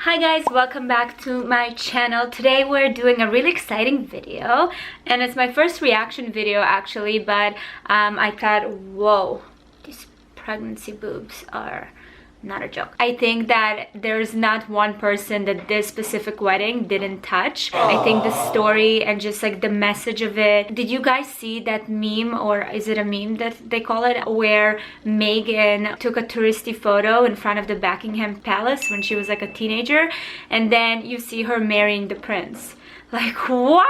Hi guys, welcome back to my channel. Today we're doing a really exciting video and it's my first reaction video actually, but I thought, whoa, these pregnancy boobs are not a joke. I think that there's not one person that this specific wedding didn't touch. I think the story and just like the message of it. Did you guys see that meme, or is it a meme that they call it, where Meghan took a touristy photo in front of the Buckingham Palace when she was like a teenager, and then you see her marrying the prince? Like, what?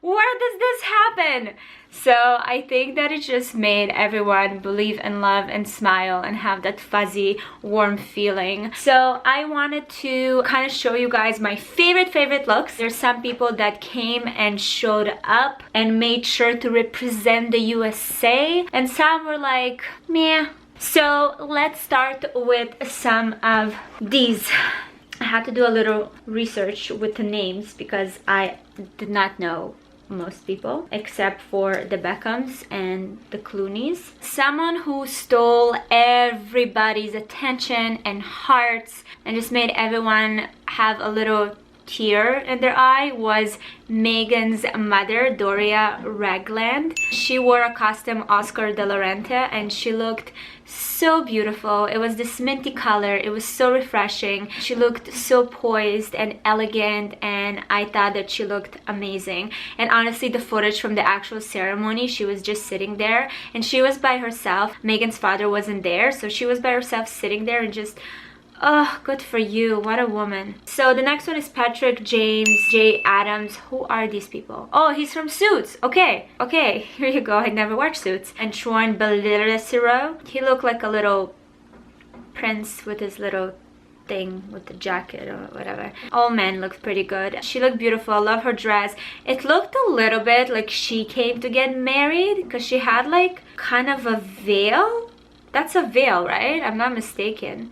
Where does this happen? So I think that it just made everyone believe in love and smile and have that fuzzy, warm feeling. So I wanted to kind of show you guys my favorite looks. There's some people that came and showed up and made sure to represent the USA, and some were like, meh. So let's start with some of these. I had to do a little research with the names because I did not know most people except for the Beckhams and the Clooneys. Someone who stole everybody's attention and hearts and just made everyone have a little tear in their eye was Meghan's mother, Doria Ragland. She wore a custom Oscar de la Renta and she looked so beautiful. It was this minty color. It was so refreshing. She looked so poised and elegant, and I thought that she looked amazing. And honestly, the footage from the actual ceremony, she was just sitting there and she was by herself. Meghan's father wasn't there, so she was by herself sitting there and just, oh, good for you. What a woman. So the next one is Patrick James J. Adams. Who are these people? Oh, he's from Suits. Okay, here you go. I never watched Suits. And Troy Bellisario. He looked like a little prince with his little thing with the jacket or whatever. All men looked pretty good. She looked beautiful. I love her dress. It looked a little bit like she came to get married because she had like kind of a veil. That's a veil, right? I'm not mistaken.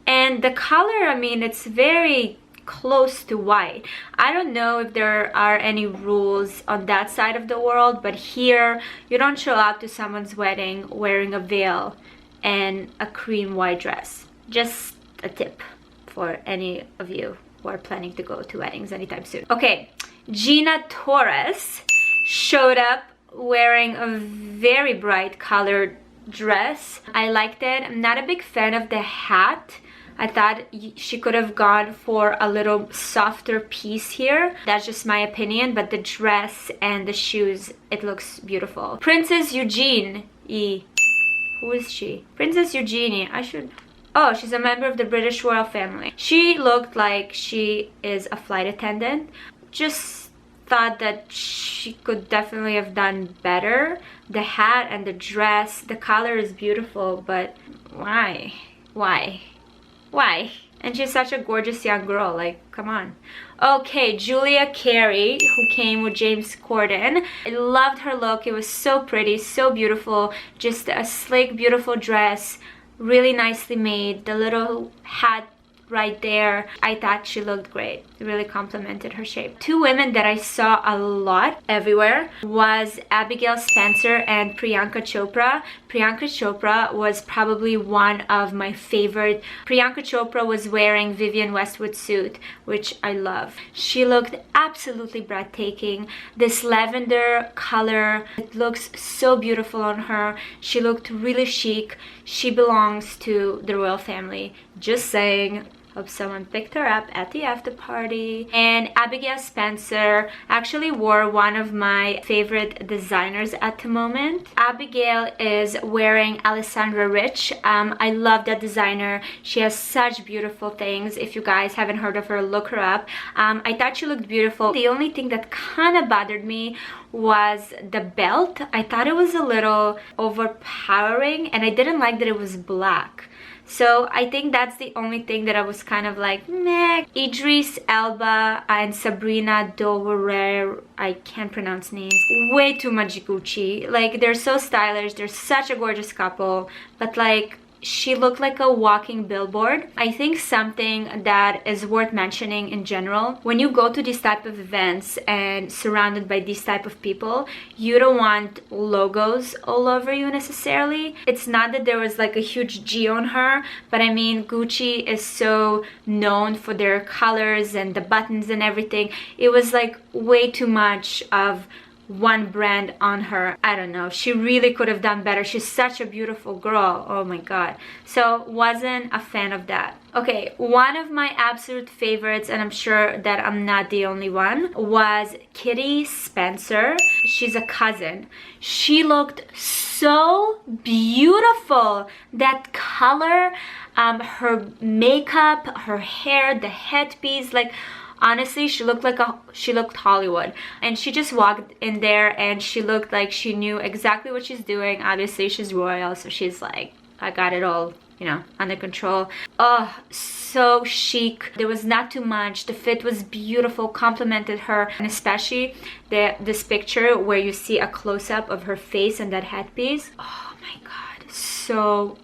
And the color, I mean, it's very close to white. I don't know if there are any rules on that side of the world, but here you don't show up to someone's wedding wearing a veil and a cream white dress. Just a tip for any of you who are planning to go to weddings anytime soon. Okay, Gina Torres showed up wearing a very bright colored dress. I liked it. I'm not a big fan of the hat. I thought she could have gone for a little softer piece here. That's just my opinion, but the dress and the shoes, it looks beautiful. Princess Eugenie. Who is she? Princess Eugenie. Oh, she's a member of the British royal family. She looked like she is a flight attendant. Just thought that she could definitely have done better. The hat and the dress, the color is beautiful, but why? Why? And she's such a gorgeous young girl, like, come on. Okay, Julia Carey, who came with James Corden. I loved her look. It was so pretty, so beautiful. Just a slick, beautiful dress, really nicely made. The little hat right there, I thought she looked great. It really complimented her shape. Two women that I saw a lot everywhere was Abigail Spencer and Priyanka Chopra. Priyanka Chopra was probably one of my favorite. Priyanka Chopra was wearing Vivienne Westwood's suit, which I love. She looked absolutely breathtaking. This lavender color, it looks so beautiful on her. She looked really chic. She belongs to the royal family. Just saying. Hope someone picked her up at the after party. And Abigail Spencer actually wore one of my favorite designers at the moment. Abigail is wearing Alessandra Rich. I love that designer. She has such beautiful things. If you guys haven't heard of her, look her up. I thought she looked beautiful. The only thing that kind of bothered me was the belt. I thought it was a little overpowering and I didn't like that it was black. So I think that's the only thing that I was kind of like, meh. Idris Elba and Sabrina Doworer, I can't pronounce names, way too much Gucci. Like, they're so stylish, they're such a gorgeous couple, but like, she looked like a walking billboard. I think something that is worth mentioning in general, when you go to these type of events and surrounded by these type of people, you don't want logos all over you necessarily. It's not that there was like a huge G on her, but I mean, Gucci is so known for their colors and the buttons and everything. It was like way too much of one brand on her. I don't know, she really could have done better. She's such a beautiful girl, oh my god. So wasn't a fan of that. Okay, one of my absolute favorites, and I'm sure that I'm not the only one, was Kitty Spencer. She's a cousin. She looked so beautiful. That color, her makeup, her hair, the headpiece, like honestly, she looked Hollywood. And she just walked in there and she looked like she knew exactly what she's doing. Obviously, she's royal, so she's like, I got it all, you know, under control. Oh, so chic. There was not too much. The fit was beautiful, complimented her. And especially this picture where you see a close-up of her face and that headpiece. Oh my god, so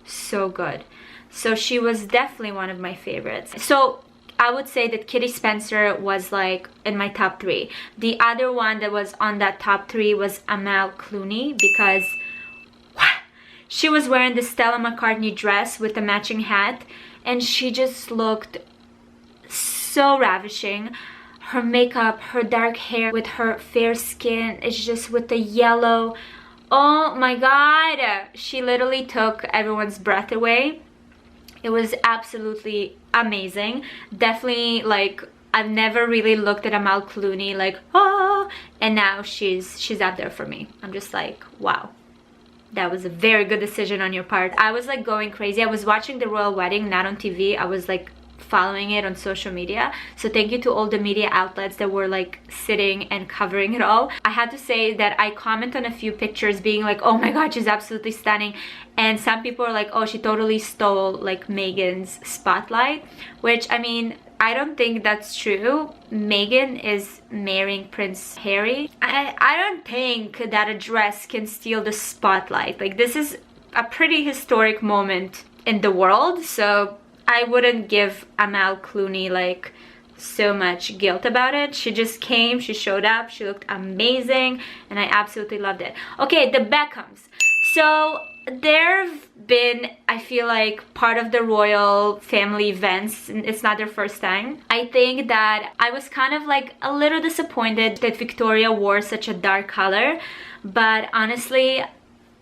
good. So she was definitely one of my favorites. So I would say that Kitty Spencer was like in my top 3. The other one that was on that top 3 was Amal Clooney, because she was wearing the Stella McCartney dress with the matching hat and she just looked so ravishing. Her makeup, her dark hair with her fair skin, it's just with the yellow. Oh my god, she literally took everyone's breath away. It was absolutely amazing. Definitely, like, I've never really looked at Amal Clooney like, oh, and now she's up there for me. I'm just like, wow, that was a very good decision on your part. I was like going crazy. I was watching the royal wedding, not on TV. I was like following it on social media. So thank you to all the media outlets that were like sitting and covering it all. I had to say that I comment on a few pictures being like, oh my god, she's absolutely stunning. And some people are like, oh, she totally stole like Meghan's spotlight, which I mean, I don't think that's true. Meghan is marrying Prince Harry. I don't think that a dress can steal the spotlight. Like, this is a pretty historic moment in the world, so I wouldn't give Amal Clooney like so much guilt about it. She just came, she showed up, she looked amazing, and I absolutely loved it. Okay, the Beckhams. So they've been, I feel like, part of the royal family events. It's not their first time. I think that I was kind of like a little disappointed that Victoria wore such a dark color, but honestly,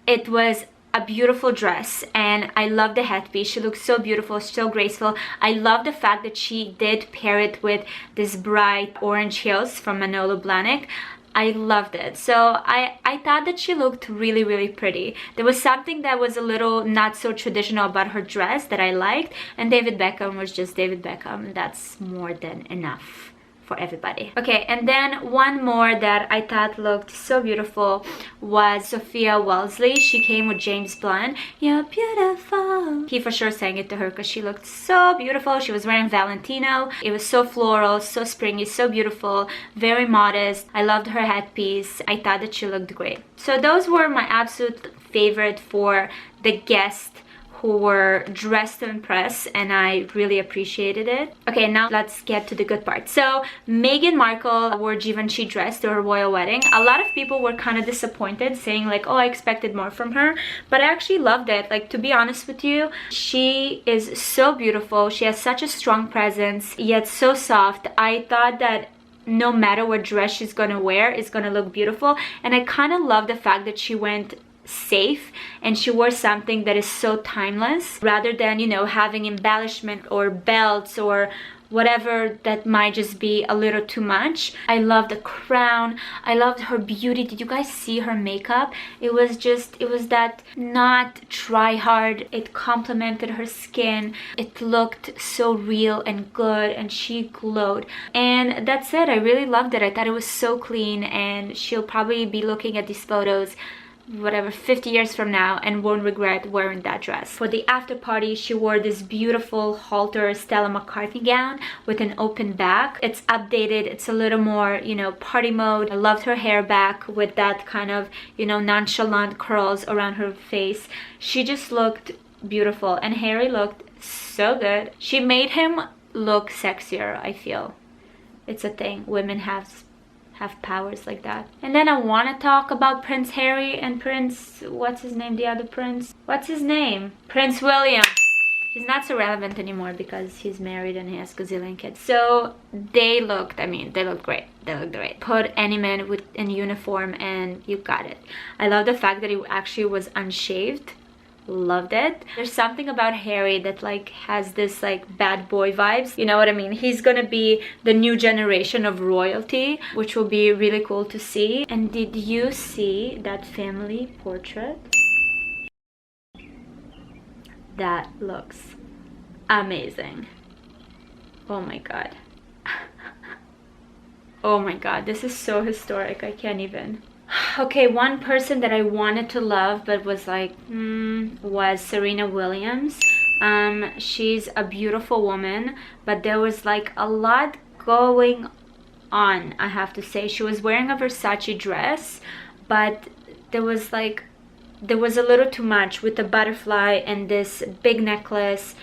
it was a beautiful dress and I love the headpiece. She looks so beautiful, so graceful. I love the fact that she did pair it with this bright orange heels from Manolo Blahnik. I loved it. So I thought that she looked really, really pretty. There was something that was a little not so traditional about her dress that I liked, and David Beckham was just David Beckham. That's more than enough for everybody. Okay, and then one more that I thought looked so beautiful was Sophia Wellesley. She came with James Blunt. You're beautiful. He for sure sang it to her because she looked so beautiful. She was wearing Valentino. It was so floral, so springy, so beautiful, very modest. I loved her headpiece. I thought that she looked great. So those were my absolute favorite for the guests who were dressed to impress, and I really appreciated it. Okay, now let's get to the good part. So Meghan Markle wore Givenchy dress to her royal wedding. A lot of people were kind of disappointed, saying like, oh, I expected more from her, but I actually loved it. Like, to be honest with you, she is so beautiful. She has such a strong presence, yet so soft. I thought that no matter what dress she's gonna wear, it's gonna look beautiful, and I kind of love the fact that she went safe and she wore something that is so timeless rather than, you know, having embellishment or belts or whatever that might just be a little too much. I love the crown. I loved her beauty. Did you guys see her makeup? It was that not try hard. It complemented her skin. It looked so real and good, and she glowed. And that's it. I really loved it. I thought it was so clean, and she'll probably be looking at these photos whatever 50 years from now and won't regret wearing that dress. For the after party, she wore this beautiful halter Stella McCartney gown with an open back. It's updated, it's a little more, you know, party mode. I loved her hair back with that kind of, you know, nonchalant curls around her face. She just looked beautiful, and Harry looked so good. She made him look sexier, I feel. It's a thing. Women have powers like that. And then I want to talk about Prince Harry and Prince, what's his name, the other prince? What's his name? Prince William. He's not so relevant anymore because he's married and he has gazillion kids. So they looked great. They looked great. Put any man in uniform and you got it. I love the fact that he actually was unshaved. Loved it. There's something about Harry that like has this like bad boy vibes, you know what I mean? He's gonna be the new generation of royalty, which will be really cool to see. And did you see that family portrait? That looks amazing. Oh my god. Oh my god, this is so historic. I can't even. Okay, one person that I wanted to love but was like, was Serena Williams. She's a beautiful woman, but there was like a lot going on, I have to say. She was wearing a Versace dress, but there was a little too much with the butterfly and this big necklace.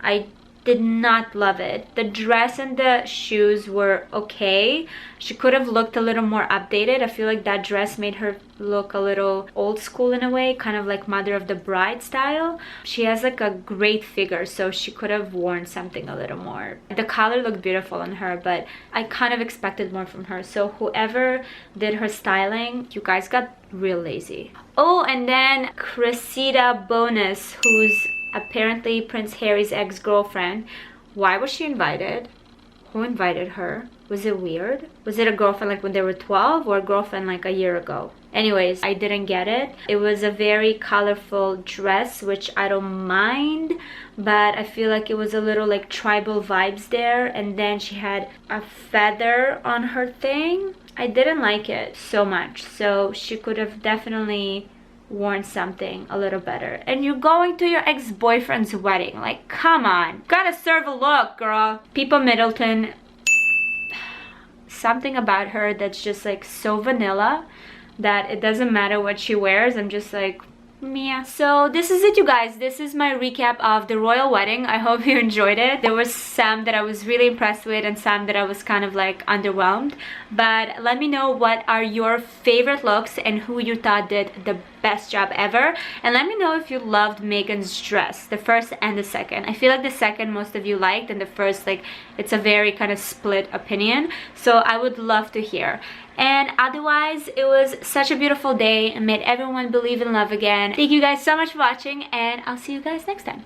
I did not love it. The dress and the shoes were okay. She could have looked a little more updated. I feel like that dress made her look a little old school in a way, kind of like Mother of the Bride style. She has like a great figure, so she could have worn something a little more. The color looked beautiful on her, but I kind of expected more from her. So whoever did her styling, you guys got real lazy. Oh, and then Cressida Bonas, who's apparently Prince Harry's ex-girlfriend. Why was she invited? Who invited her? Was it weird? Was it a girlfriend like when they were 12 or a girlfriend like a year ago? Anyways, I didn't get it. It was a very colorful dress, which I don't mind, but I feel like it was a little like tribal vibes there. And then she had a feather on her thing. I didn't like it so much. So she could have definitely worn something a little better. And you're going to your ex-boyfriend's wedding, like come on, gotta serve a look, girl. Pippa Middleton, something about her that's just like so vanilla that it doesn't matter what she wears. I'm just like, yeah. So this is it, you guys. This is my recap of the royal wedding. I hope you enjoyed it. There was some that I was really impressed with and some that I was kind of like underwhelmed, but let me know what are your favorite looks and who you thought did the best job ever. And let me know if you loved Meghan's dress, the first and the second. I feel like the second most of you liked, and the first, like, it's a very kind of split opinion, so I would love to hear. And otherwise, it was such a beautiful day and made everyone believe in love again. Thank you guys so much for watching, and I'll see you guys next time.